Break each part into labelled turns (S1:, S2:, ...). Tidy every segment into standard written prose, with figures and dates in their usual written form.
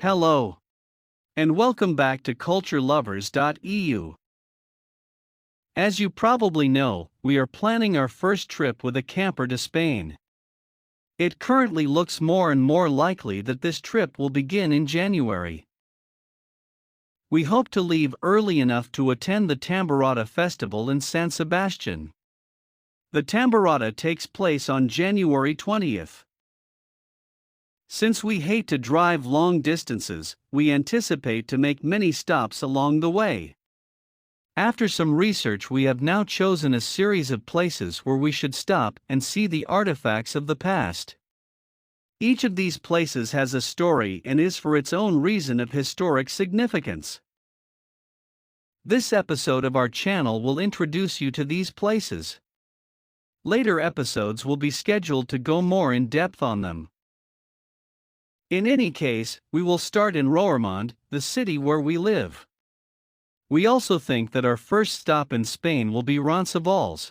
S1: Hello, and welcome back to culturelovers.eu. As you probably know, we are planning our first trip with a camper to Spain. It currently looks more and more likely that this trip will begin in January. We hope to leave early enough to attend the Tamborada festival in San Sebastian. The Tamborada takes place on January 20th. Since we hate to drive long distances, we anticipate to make many stops along the way. After some research, we have now chosen a series of places where we should stop and see the artifacts of the past. Each of these places has a story and is for its own reason of historic significance. This episode of our channel will introduce you to these places. Later episodes will be scheduled to go more in depth on them. In any case, we will start in Roermond, the city where we live. We also think that our first stop in Spain will be Roncevalles.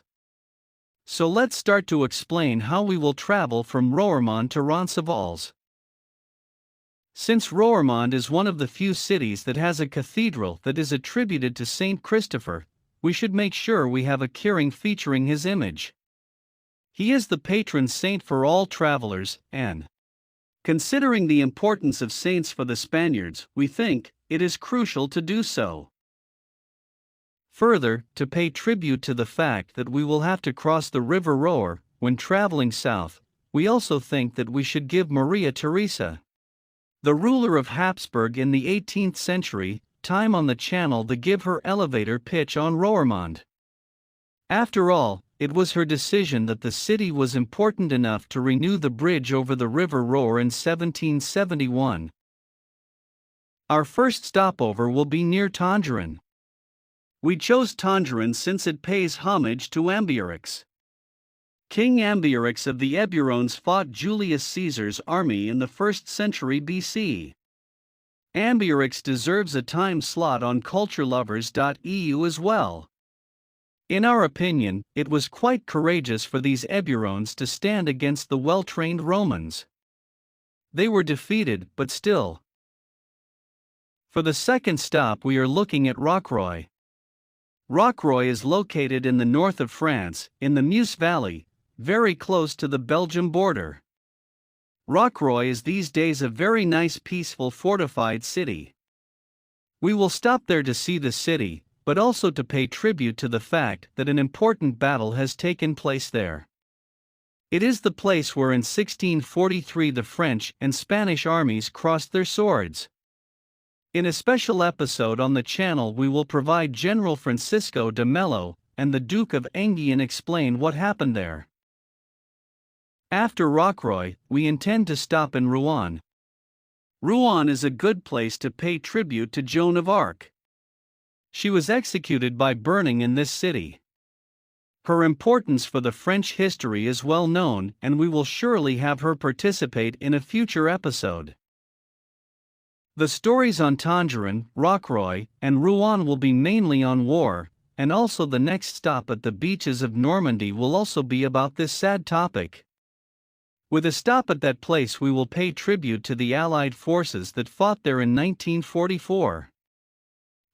S1: So let's start to explain how we will travel from Roermond to Roncevalles. Since Roermond is one of the few cities that has a cathedral that is attributed to Saint Christopher, we should make sure we have a keyring featuring his image. He is the patron saint for all travelers, and considering the importance of saints for the Spaniards, we think it is crucial to do so. Further, to pay tribute to the fact that we will have to cross the River Roer when traveling south, we also think that we should give Maria Theresa, the ruler of Habsburg in the 18th century, time on the channel to give her elevator pitch on Roermond. After all, it was her decision that the city was important enough to renew the bridge over the River Roer in 1771. Our first stopover will be near Tangerine. We chose Tangerine since it pays homage to Ambiorix. King Ambiorix of the Eburones fought Julius Caesar's army in the 1st century BC. Ambiorix deserves a time slot on culturelovers.eu as well. In our opinion, it was quite courageous for these Eburones to stand against the well-trained Romans. They were defeated, but still. For the second stop, we are looking at Rocroi. Rocroi is located in the north of France, in the Meuse Valley, very close to the Belgium border. Rocroi is these days a very nice, peaceful, fortified city. We will stop there to see the city, but also to pay tribute to the fact that an important battle has taken place there. It is the place where in 1643 the French and Spanish armies crossed their swords. In a special episode on the channel, we will provide General Francisco de Mello and the Duke of Enghien explain what happened there. After Rocroi, we intend to stop in Rouen. Rouen is a good place to pay tribute to Joan of Arc. She was executed by burning in this city. Her importance for the French history is well known, and we will surely have her participate in a future episode. The stories on Tangerine, Rocroi, and Rouen will be mainly on war, and also the next stop at the beaches of Normandy will also be about this sad topic. With a stop at that place, we will pay tribute to the Allied forces that fought there in 1944.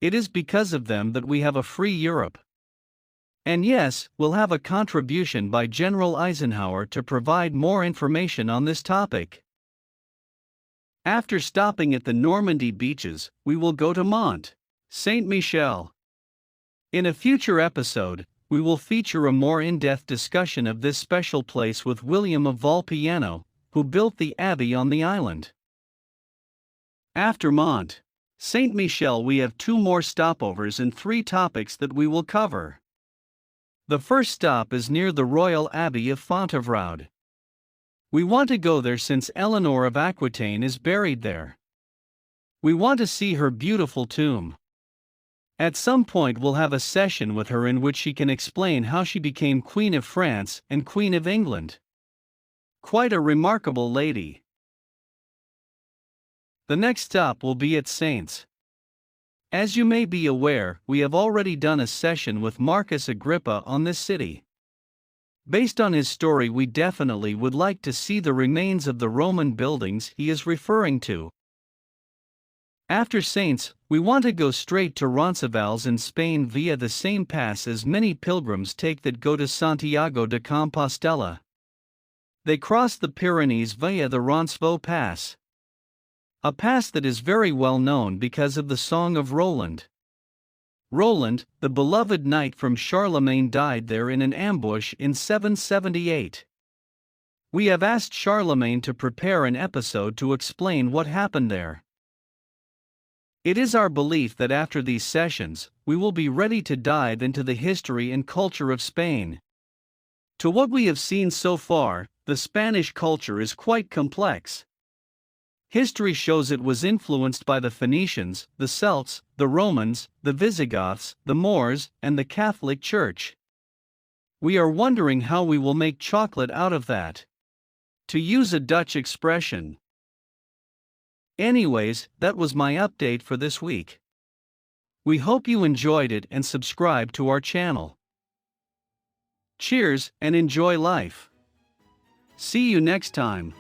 S1: It is because of them that we have a free Europe. And yes, we'll have a contribution by General Eisenhower to provide more information on this topic. After stopping at the Normandy beaches, we will go to Saint-Michel. In a future episode, we will feature a more in-depth discussion of this special place with William of Volpiano, who built the abbey on the island. After Saint-Michel, we have 2 more stopovers and 3 topics that we will cover. The first stop is near the Royal Abbey of Fontevraud. We want to go there since Eleanor of Aquitaine is buried there. We want to see her beautiful tomb. At some point we'll have a session with her in which she can explain how she became Queen of France and Queen of England. Quite a remarkable lady. The next stop will be at Saints. As you may be aware, we have already done a session with Marcus Agrippa on this city. Based on his story, we definitely would like to see the remains of the Roman buildings he is referring to. After Saints, we want to go straight to Roncesvalles in Spain via the same pass as many pilgrims take that go to Santiago de Compostela. They cross the Pyrenees via the Roncesvalles Pass. A pass that is very well known because of the Song of Roland. Roland, the beloved knight from Charlemagne, died there in an ambush in 778. We have asked Charlemagne to prepare an episode to explain what happened there. It is our belief that after these sessions, we will be ready to dive into the history and culture of Spain. To what we have seen so far, the Spanish culture is quite complex. History shows it was influenced by the Phoenicians, the Celts, the Romans, the Visigoths, the Moors, and the Catholic Church. We are wondering how we will make chocolate out of that. To use a Dutch expression. Anyways, that was my update for this week. We hope you enjoyed it and subscribe to our channel. Cheers and enjoy life. See you next time.